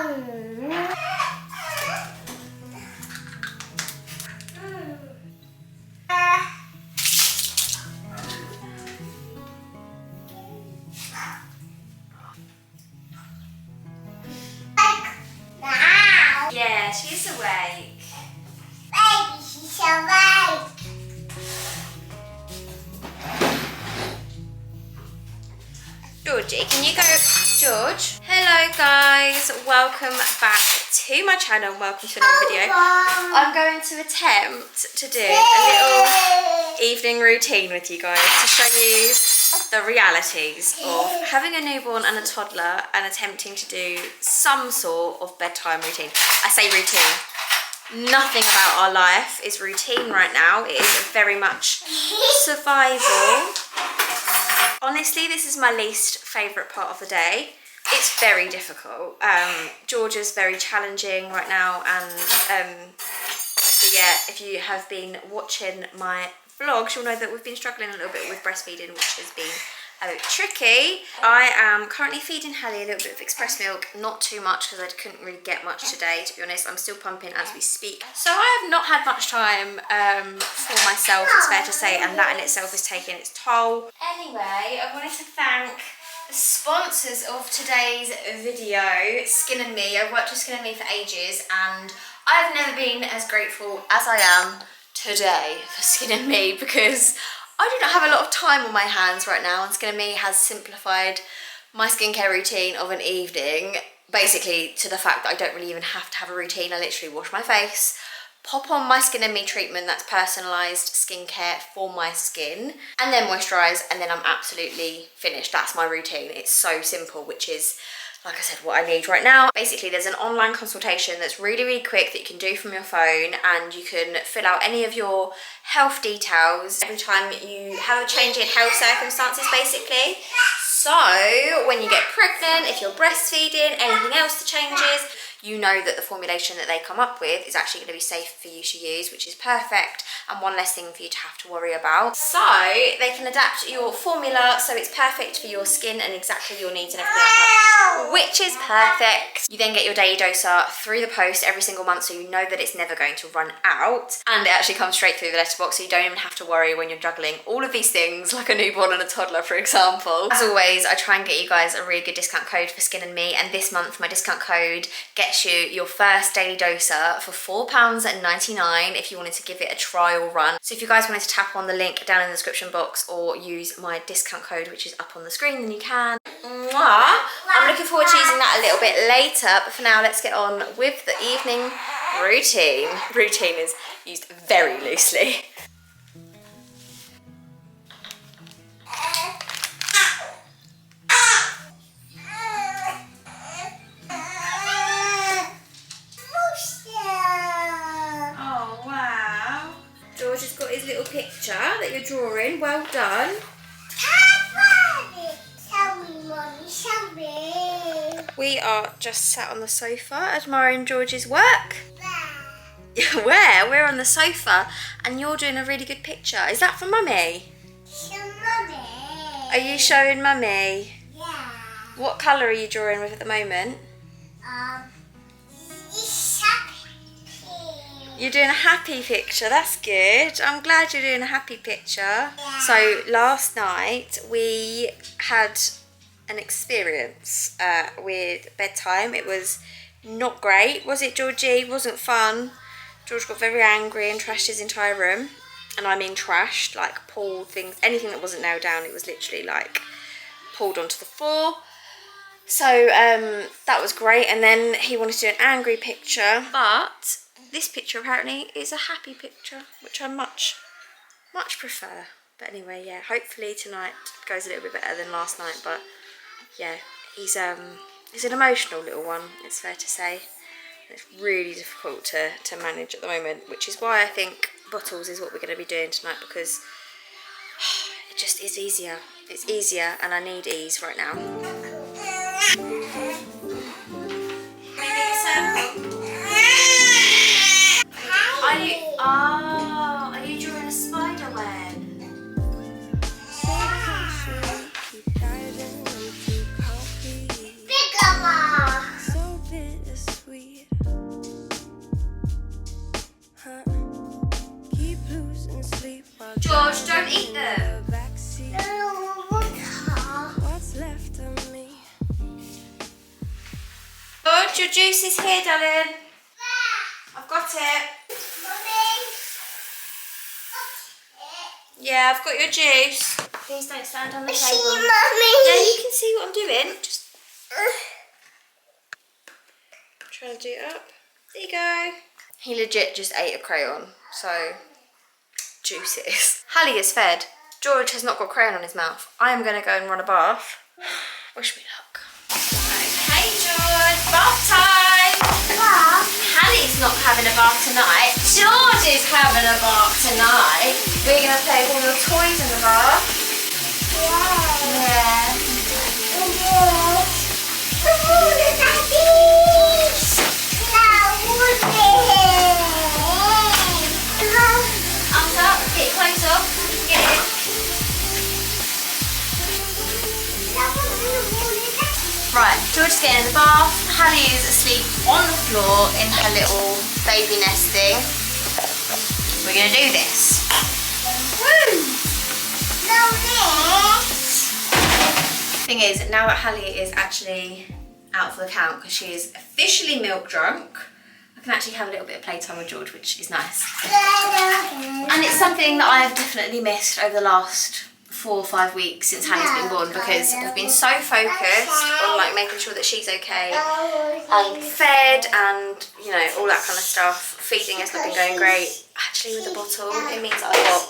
Yeah, she's awake. Baby, she's awake. Georgie, can you go? George. Hello guys, welcome back to my channel. Welcome to another video. I'm going to attempt to do a little evening routine with you guys to show you the realities of having a newborn and a toddler and attempting to do some sort of bedtime routine. I say routine. Nothing about our life is routine right now. It is very much survival. Honestly, this is my least favourite part of the day. It's very difficult. Georgia's very challenging right now, and obviously, yeah, if you have been watching my vlogs, you'll know that we've been struggling a little bit with breastfeeding, which has been a bit tricky. I am currently feeding Hallie a little bit of express milk, not too much because I couldn't really get much today, to be honest. I'm still pumping as we speak. So I have not had much time for myself, it's fair to say, and that in itself is taking its toll. Anyway, I wanted to thank the sponsors of today's video, Skin and Me. I've worked with Skin and Me for ages, and I've never been as grateful as I am today for Skin and Me, because I do not have a lot of time on my hands right now, and Skin and Me has simplified my skincare routine of an evening, basically to the fact that I don't really even have to have a routine. I literally wash my face, pop on my Skin and Me treatment that's personalised skincare for my skin, and then moisturise, and then I'm absolutely finished. That's my routine. It's so simple, which is, like I said, what I need right now. Basically, there's an online consultation that's really, really quick that you can do from your phone, and you can fill out any of your health details every time you have a change in health circumstances, basically. So when you get pregnant, if you're breastfeeding, anything else that changes, you know that the formulation that they come up with is actually going to be safe for you to use, which is perfect, and one less thing for you to have to worry about. So they can adapt your formula so it's perfect for your skin and exactly your needs and everything like that, which is perfect. You then get your daily doser through the post every single month, so you know that it's never going to run out, and it actually comes straight through the letterbox, so you don't even have to worry when you're juggling all of these things like a newborn and a toddler, for example. As always, I try and get you guys a really good discount code for Skin and Me, and this month my discount code gets you your first daily doser for £4.99 if you wanted to give it a trial run. So if you guys wanted to tap on the link down in the description box or use my discount code, which is up on the screen, then you can. Mwah. I'm looking forward to using that a little bit later, but for now let's get on with the evening routine. Routine is used very loosely. George has got his little picture that you're drawing. Well done. We are just sat on the sofa admiring George's work. Where? We're on the sofa and you're doing a really good picture. Is that for Mummy? Are you showing Mummy? Yeah. What colour are you drawing with at the moment? You're doing a happy picture, that's good. I'm glad you're doing a happy picture. Yeah. So last night we had an experience with bedtime. It was not great, was it, Georgie? It wasn't fun. George got very angry and trashed his entire room. And I mean trashed, like pulled things, anything that wasn't nailed down, it was literally like pulled onto the floor. So that was great. And then he wanted to do an angry picture, but this picture apparently is a happy picture, which I much prefer. But anyway, yeah, hopefully tonight goes a little bit better than last night. But yeah, he's an emotional little one, it's fair to say. It's really difficult to manage at the moment, which is why I think bottles is what we're going to be doing tonight, because it just is easier. It's easier, and I need ease right now. Are you drawing a spider web? Bigger one. eat them. George, your juice is here, darling. I've got it. Yeah, I've got your juice. Please don't stand on the table. Yeah, you can see what I'm doing. Just trying to do it up. There you go. He legit just ate a crayon, so juice it is. Hallie is fed. George has not got crayon on his mouth. I am going to go and run a bath. Wish me luck. Okay, George, bath time. Hallie's not having a bath tonight. George is having a bath tonight. We're going to play with all your toys in the bath. Yeah. Arms up, get your clothes off, get in. Right, George's getting in the bath. Hallie is asleep on the floor in her little baby nest thing. We're going to do this. Woo! Thing is, now that Hallie is actually out for the count because she is officially milk drunk, I can actually have a little bit of playtime with George, which is nice. And it's something that I have definitely missed over the last 4 or 5 weeks since Hallie's been born, because we've been so focused on like making sure that she's okay and fed and, you know, all that kind of stuff. Feeding has not been going great. Actually, with the bottle, it means I've got,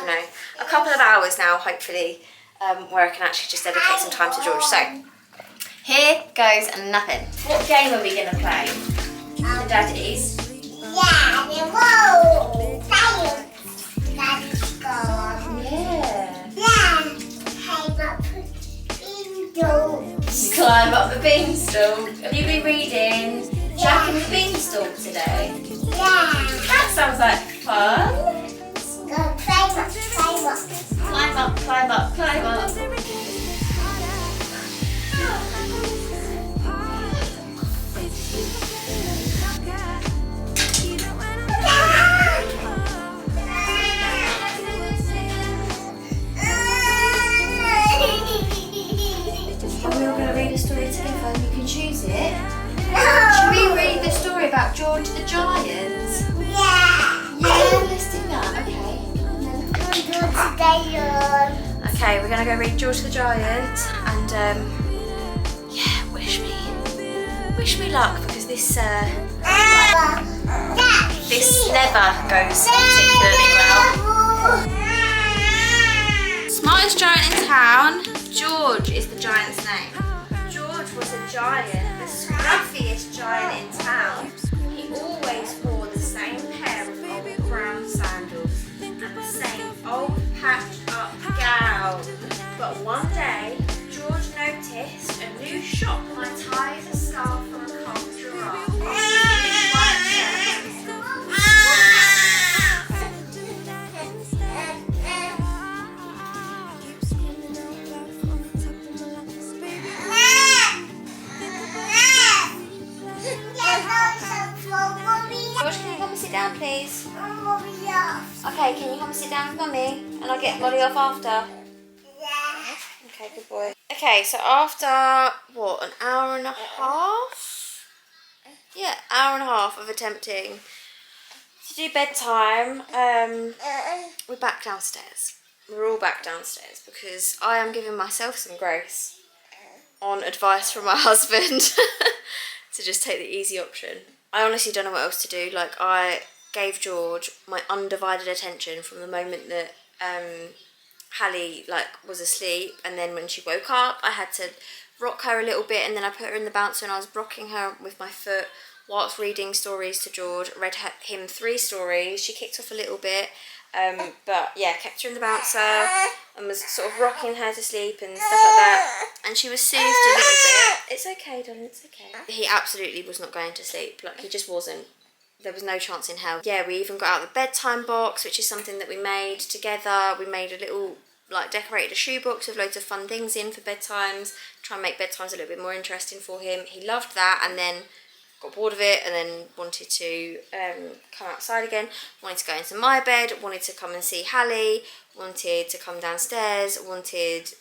you know, a couple of hours now, hopefully, where I can actually just dedicate some time to George. So, here goes nothing. What game are we going to play? The daddies? Yeah, the whoa. Let's go. Yeah. You climb up the beanstalk. Have you been reading Jack and the Beanstalk today? Yeah. That sounds like fun. Go climb up, climb up. Climb up, climb up, climb up. We're all going to read a story together and you can choose it. Should we read the story about George the Giant? Yeah. Yeah, let's do that, okay. Okay, we're going to go read George the Giant and yeah, wish me luck, because this never goes particularly well. Smartest giant in town. George is the giant's name. George was a giant, the scruffiest giant in town. He always wore the same pair of old brown sandals and the same old patched up gown. But one day, George noticed a new shop might tie a scarf from a carved giraffe. George, can you come and sit down, please? Okay, can you come and sit down with Mummy? And I'll get Molly off after. Okay, good boy. Okay, so after, what, an hour and a half? Yeah, hour and a half of attempting to do bedtime, we're back downstairs. We're all back downstairs because I am giving myself some grace on advice from my husband to just take the easy option. I honestly don't know what else to do. Like, I gave George my undivided attention from the moment that Hallie was asleep, and then when she woke up I had to rock her a little bit, and then I put her in the bouncer and I was rocking her with my foot whilst reading stories to George. Read him 3 stories. She kicked off a little bit, but yeah, kept her in the bouncer and was sort of rocking her to sleep and stuff like that, and she was soothed a little bit. It's okay, darling, it's okay. He absolutely was not going to sleep. Like, he just wasn't. There was no chance in hell. Yeah, we even got out the bedtime box, which is something that we made together. We made a little, decorated a shoebox with loads of fun things in for bedtimes, try and make bedtimes a little bit more interesting for him. He loved that, and then got bored of it, and then wanted to come outside again, wanted to go into my bed, wanted to come and see Hallie, wanted to come downstairs, wanted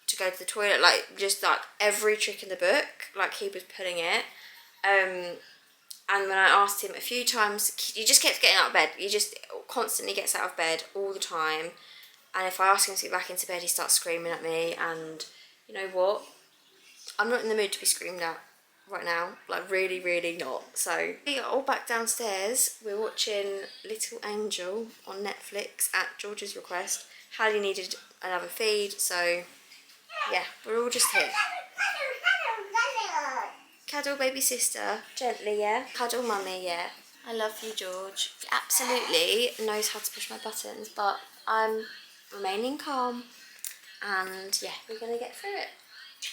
to go to the toilet, like just like every trick in the book, like he was pulling it. And when I asked him a few times, he just kept getting out of bed. He just constantly gets out of bed all the time. And if I ask him to get back into bed, he starts screaming at me. And you know what? I'm not in the mood to be screamed at right now. Like really, really not. So we are all back downstairs. We're watching Little Angel on Netflix at George's request. Hallie needed another feed, so yeah, we're all just here. Cuddle baby sister, gently, yeah? Cuddle mummy, yeah? I love you, George. He absolutely knows how to push my buttons, but I'm remaining calm, and yeah, we're gonna get through it.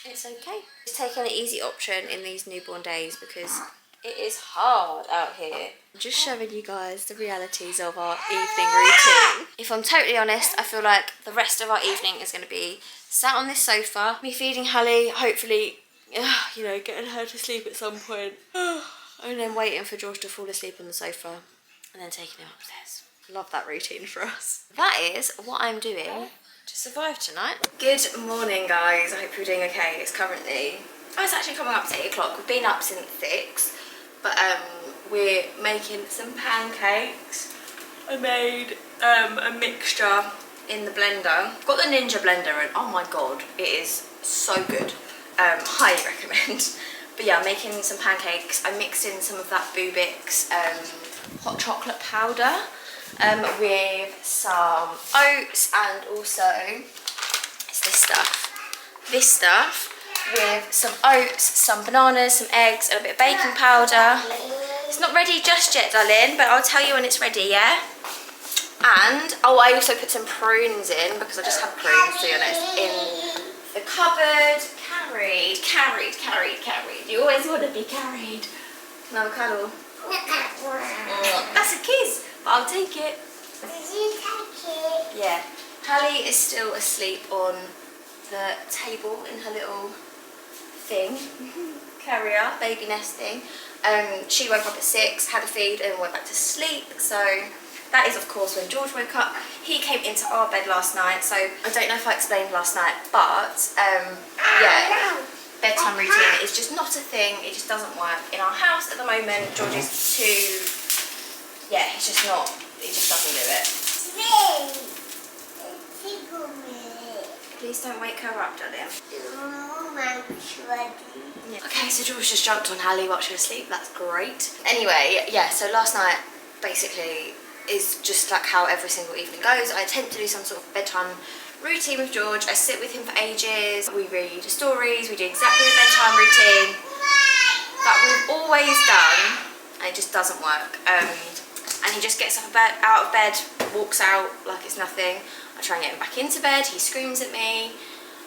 It's okay. Just taking an easy option in these newborn days because it is hard out here. I'm just showing you guys the realities of our evening routine. If I'm totally honest, I feel like the rest of our evening is going to be sat on this sofa, me feeding Hallie, hopefully, you know, getting her to sleep at some point, and then waiting for George to fall asleep on the sofa, and then taking him upstairs. Love that routine for us. That is what I'm doing to survive tonight. Good morning, guys. I hope you're doing okay. It's currently, oh, it's actually coming up to 8 o'clock. We've been up since 6, but we're making some pancakes. I made a mixture in the blender. I've got the Ninja blender and oh my god, it is so good. Highly recommend. But yeah, I'm making some pancakes. I mixed in some of that Boobix hot chocolate powder with some oats, and also it's this stuff with some oats, some bananas, some eggs, and a bit of baking powder. It's not ready just yet, darling, but I'll tell you when it's ready, yeah? And oh, I also put some prunes in because I just have prunes, to be honest, in the cupboard. Carried. You always want to be carried. Another cuddle. That's a kiss, but I'll take it. Did you take it? Yeah. Hallie is still asleep on the table in her little thing. Carrier, baby nesting. She woke up at 6, had a feed, and went back to sleep. So that is, of course, when George woke up. He came into our bed last night, so I don't know if I explained last night, but yeah, bedtime routine is just not a thing. It just doesn't work in our house at the moment. George is too, yeah, he's just not, he just doesn't do it. Please don't wake her up, darling. Yeah. Okay, so George just jumped on Hallie while she was asleep. That's great. Anyway, yeah, so last night basically is just like how every single evening goes. I attempt to do some sort of bedtime routine with George. I sit with him for ages. We read stories. We do exactly the bedtime routine that we've always done, and it just doesn't work. And he just gets up out of bed, walks out like it's nothing. I try and get him back into bed. He screams at me.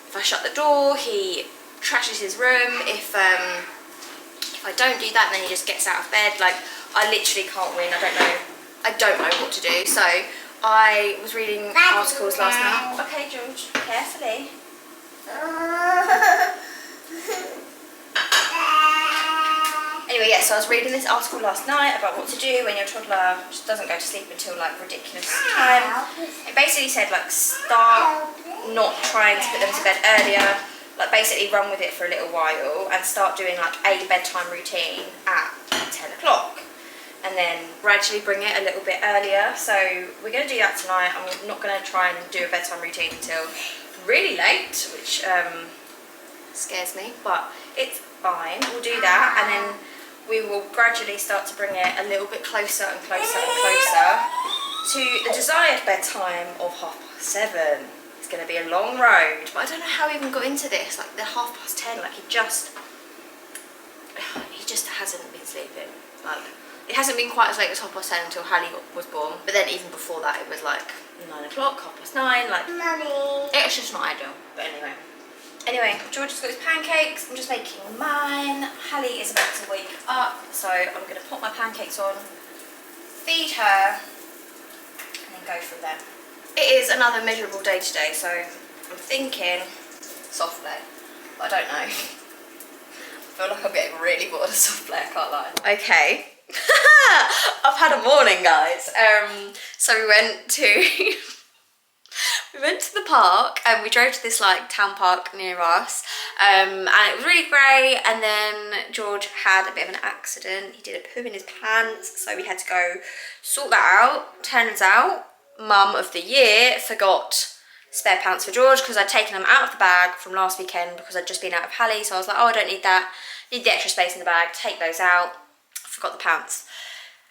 If I shut the door, he trashes his room. If I don't do that, then he just gets out of bed. Like, I literally can't win. I don't know what to do. So I was reading articles last night. Okay, George, carefully. Anyway, yeah, so I was reading this article last night about what to do when your toddler just doesn't go to sleep until like ridiculous time. It basically said like start not trying to put them to bed earlier, like basically run with it for a little while and start doing like a bedtime routine at 10 o'clock. And then gradually bring it a little bit earlier. So we're going to do that tonight. I'm not going to try and do a bedtime routine until really late, which scares me, but it's fine. We'll do that, and then we will gradually start to bring it a little bit closer and closer and closer to the desired bedtime of 7:30. It's going to be a long road, but I don't know how we even got into this. Like the 10:30, like he just hasn't been sleeping. Like, it hasn't been quite as late as 10:30 until Hallie was born, but then even before that it was like 9 o'clock, 9:30, like Mummy. it's just not ideal. But anyway, George has got his pancakes. I'm just making mine. Hallie is about to wake up, so I'm going to put my pancakes on, feed her, and then go from there. It is another miserable day today, so I'm thinking soft play, but I don't know. I feel like I'm getting really bored of soft play, I can't lie. Okay. I've had a morning, guys. So we went to We went to the park and we drove to this like town park near us, and it was really great. And then George had a bit of an accident. He did a poo in his pants, so we had to go sort that out. Turns out Mum of the Year forgot spare pants for George because I'd taken them out of the bag from last weekend because I'd just been out of Hallie, so I was like, oh, I don't need that, need the extra space in the bag, take those out. Forgot the pants.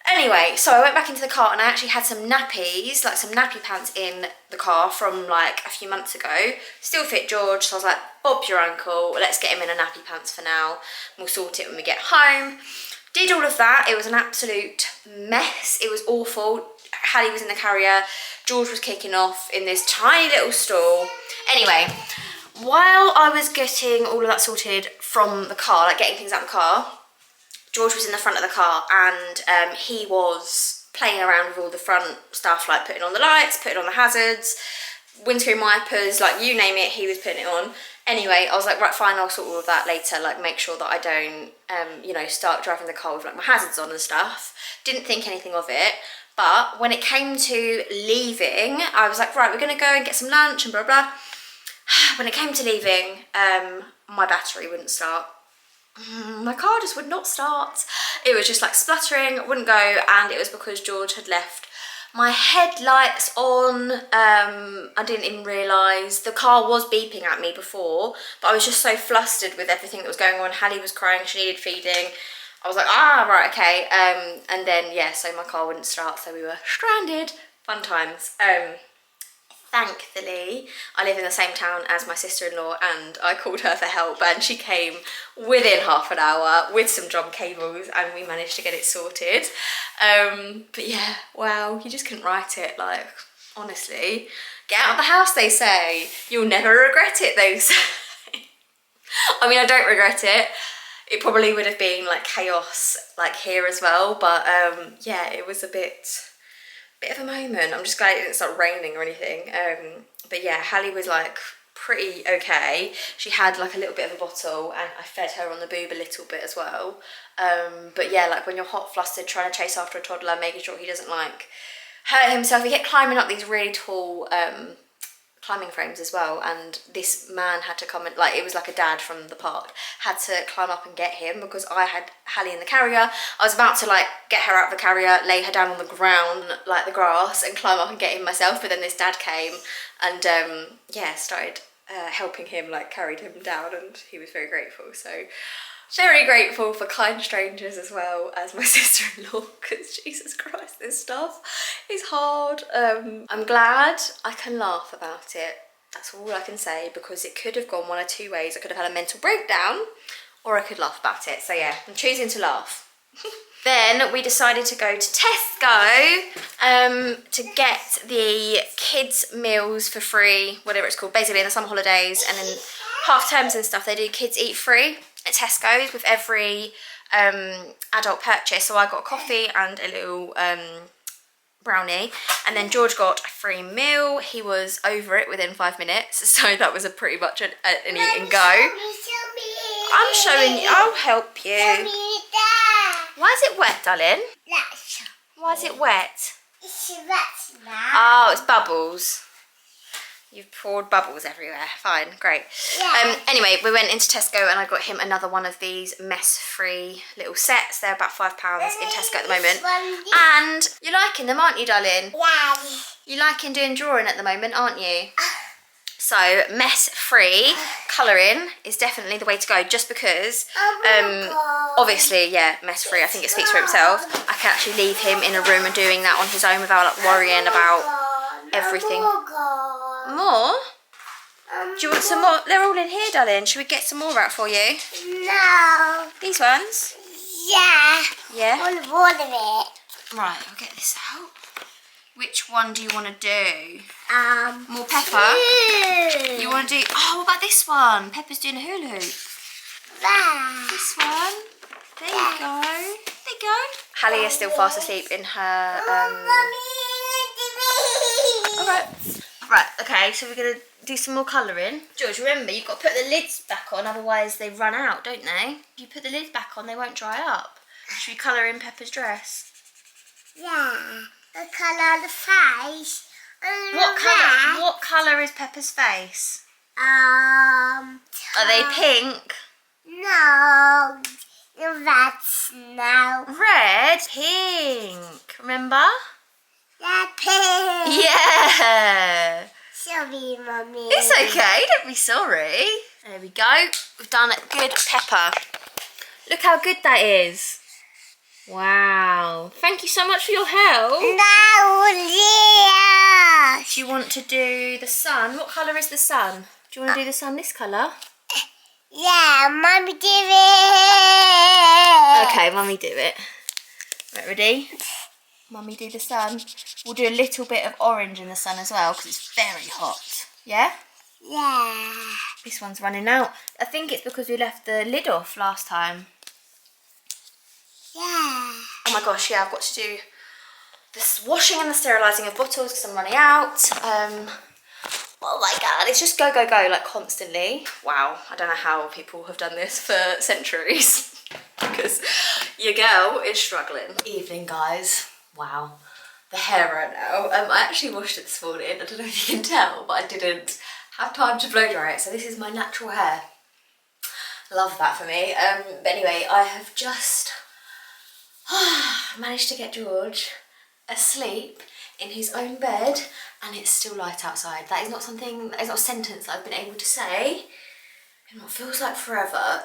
Anyway, so I went back into the car and I actually had some nappies, like some nappy pants in the car from like a few months ago. Still fit George, so I was like, Bob's your uncle, let's get him in a nappy pants for now. We'll sort it when we get home. Did all of that. It was an absolute mess. It was awful. Hallie was in the carrier. George was kicking off in this tiny little stall. Anyway, while I was getting all of that sorted from the car, like getting things out of the car, George was in the front of the car and he was playing around with all the front stuff, like putting on the lights, putting on the hazards, windscreen wipers, like you name it, he was putting it on. Anyway, I was like, right, fine, I'll sort all of that later, like make sure that I don't, you know, start driving the car with like my hazards on and stuff. Didn't think anything of it. But when it came to leaving, I was like, right, we're going to go and get some lunch and blah, blah. When it came to leaving, my battery wouldn't start. My car just would not start. It was just like spluttering, wouldn't go, and it was because George had left my headlights on. I didn't even realise. The car was beeping at me before, but I was just so flustered with everything that was going on. Hallie was crying, she needed feeding. I was like, ah, right, okay. And then, yeah, so my car wouldn't start, so we were stranded. Fun times. Thankfully, I live in the same town as my sister-in-law, and I called her for help, and she came within half an hour with some drum cables, and we managed to get it sorted. But yeah, wow, you just couldn't write it, like, honestly. Get out of the house, they say. You'll never regret it, they say. I mean, I don't regret it. It probably would have been like chaos like here as well, but yeah, it was a bit of a moment. I'm just glad it didn't start raining or anything. But yeah, Hallie was like pretty okay. She had like a little bit of a bottle and I fed her on the boob a little bit as well. But yeah, like when you're hot, flustered, trying to chase after a toddler, making sure he doesn't like hurt himself. He kept climbing up these really tall climbing frames as well, and this man had to come and, like, it was like a dad from the park, had to climb up and get him because I had Hallie in the carrier. I was about to like get her out of the carrier, lay her down on the ground, like the grass, and climb up and get him myself, but then this dad came and yeah, started helping him, like carried him down, and he was very grateful. So very grateful for kind strangers as well as my sister-in-law, because Jesus Christ, this stuff is hard. I'm glad I can laugh about it. That's all I can say, because it could have gone one or two ways. I could have had a mental breakdown, or I could laugh about it. So yeah, I'm choosing to laugh. Then we decided to go to Tesco to get the kids' meals for free, whatever it's called, basically in the summer holidays, and then half terms and stuff, they do kids eat free at Tesco's with every adult purchase. So I got a coffee and a little brownie, and then George got a free meal. He was over it within 5 minutes, so that was a pretty much an eat and go. I'm showing you, I'll help you. Why is it wet, darling? Why is it wet? It's wet now. Oh, it's bubbles. You've poured bubbles everywhere. Fine, great. Yeah. Anyway, we went into Tesco and I got him another one of these mess-free little sets. They're about £5 in Tesco at the moment. And you're liking them, aren't you, darling? Yeah. You're liking doing drawing at the moment, aren't you? So mess-free colouring is definitely the way to go, just because, obviously, yeah, mess-free, I think it speaks for himself. I can actually leave him in a room and doing that on his own without like worrying about everything. More? Do you want some more? They're all in here, darling. Should we get some more out for you? No. These ones? Yeah. Yeah? I want more of it. Right, I'll get this out. Which one do you want to do? More pepper? Two. You want to do... Oh, what about this one? Pepper's doing a hula hoop. There. This one. There you go. There you go. Hallie is still fast asleep in her... Okay. Right, okay, so we're going to do some more colouring. George, remember, you've got to put the lids back on, otherwise they run out, don't they? If you put the lids back on, they won't dry up. Should we colour in Pepper's dress? Yeah. The colour of the face What colour is Peppa's face? Are they pink? No, that's no. Red? Pink. Remember? That pink. Yeah. Sorry, Mummy. It's okay, don't be sorry. There we go. We've done a good pepper. Look how good that is. Wow. Thank you so much for your help. No, yeah. Do you want to do the sun? What colour is the sun? Do you want to do the sun this colour? Yeah, Mummy did it. Okay, Mummy do it. Right, ready? Mummy do the sun. We'll do a little bit of orange in the sun as well because it's very hot. Yeah? Yeah. This one's running out. I think it's because we left the lid off last time. Yeah. Oh my gosh, yeah, I've got to do this washing and the sterilising of bottles because I'm running out. Oh my god, it's just go, go, go, like constantly. Wow, I don't know how people have done this for centuries because your girl is struggling. Evening, guys. Wow, the hair right now. I actually washed it this morning. I don't know if you can tell, but I didn't have time to blow dry it, so this is my natural hair. Love that for me. But anyway, I have just managed to get George asleep in his own bed, and it's still light outside. That is not something, that is not a sentence that I've been able to say in what feels like forever.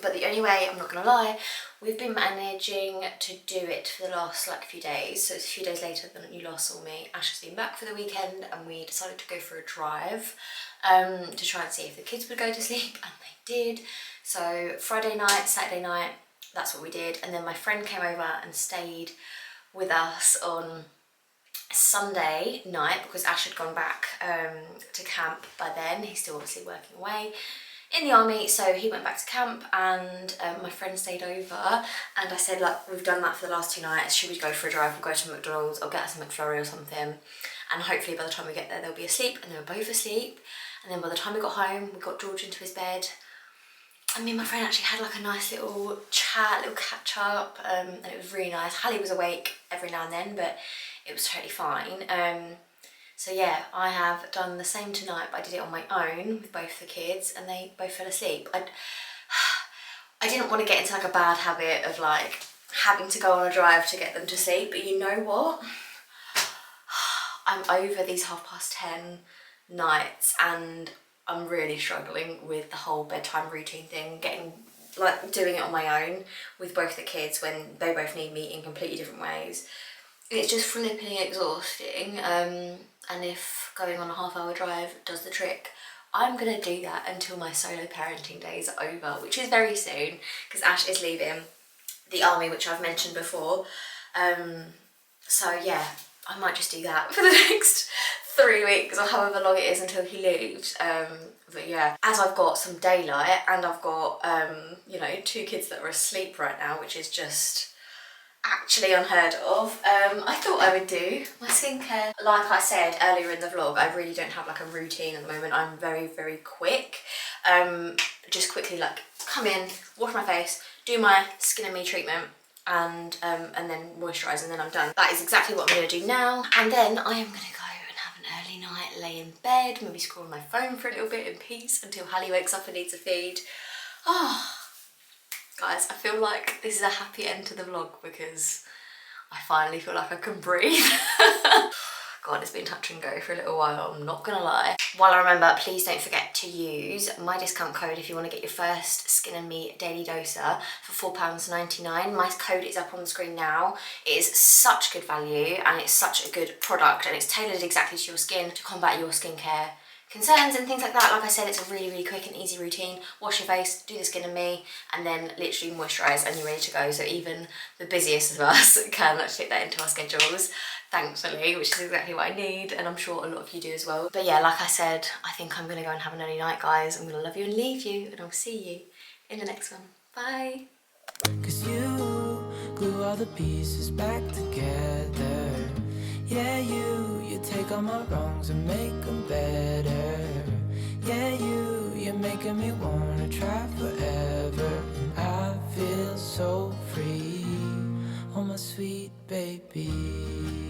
But the only way, I'm not gonna lie, we've been managing to do it for the last like few days. So it's a few days later than you last saw me. Ash has been back for the weekend and we decided to go for a drive to try and see if the kids would go to sleep, and they did. So Friday night, Saturday night, that's what we did. And then my friend came over and stayed with us on Sunday night because Ash had gone back to camp by then. He's still obviously working away in the army, so he went back to camp, and my friend stayed over, and I said, like, we've done that for the last 2 nights, should we go for a drive? We'll go to McDonald's, I'll get us a McFlurry or something, and hopefully by the time we get there they'll be asleep. And they were both asleep, and then by the time we got home we got George into his bed, and me and my friend actually had like a nice little chat, little catch up, and it was really nice. Hallie was awake every now and then, but it was totally fine. So yeah, I have done the same tonight, but I did it on my own with both the kids, and they both fell asleep. I didn't want to get into like a bad habit of like having to go on a drive to get them to sleep, but you know what? I'm over these 10:30 nights, and I'm really struggling with the whole bedtime routine thing, doing it on my own with both the kids when they both need me in completely different ways. It's just flipping exhausting, and if going on a half-hour drive does the trick, I'm gonna do that until my solo parenting days are over, which is very soon because Ash is leaving the army, which I've mentioned before. So yeah, I might just do that for the next 3 weeks or however long it is until he leaves. But yeah, as I've got some daylight and I've got you know, 2 kids that are asleep right now, which is just actually unheard of, I thought I would do my skincare. Like I said earlier in the vlog, I really don't have like a routine at the moment. I'm very, very quick. Just quickly like come in, wash my face, do my Skin and Me treatment, and then moisturise, and then I'm done. That is exactly what I'm going to do now, and then I am going to go and have an early night, lay in bed, maybe scroll on my phone for a little bit in peace until Hallie wakes up and needs a feed. Oh, guys, I feel like this is a happy end to the vlog because I finally feel like I can breathe. God, it's been touch and go for a little while, I'm not gonna lie. While I remember, please don't forget to use my discount code if you want to get your first Skin and Me Daily Doser for £4.99. My code is up on the screen now. It is such good value and it's such a good product, and it's tailored exactly to your skin to combat your skincare concerns and things like that. Like I said, it's a really, really quick and easy routine. Wash your face, do the Skin and Me, and then literally moisturise and you're ready to go. So even the busiest of us can fit that into our schedules, thankfully, which is exactly what I need, and I'm sure a lot of you do as well. But yeah, like I said, I think I'm gonna go and have an early night, guys. I'm gonna love you and leave you, and I'll see you in the next one. Bye. 'Cause you glue all the pieces back together. Yeah, you take all my wrongs and make them better. Yeah, you're making me wanna try forever. And I feel so free, oh my sweet baby.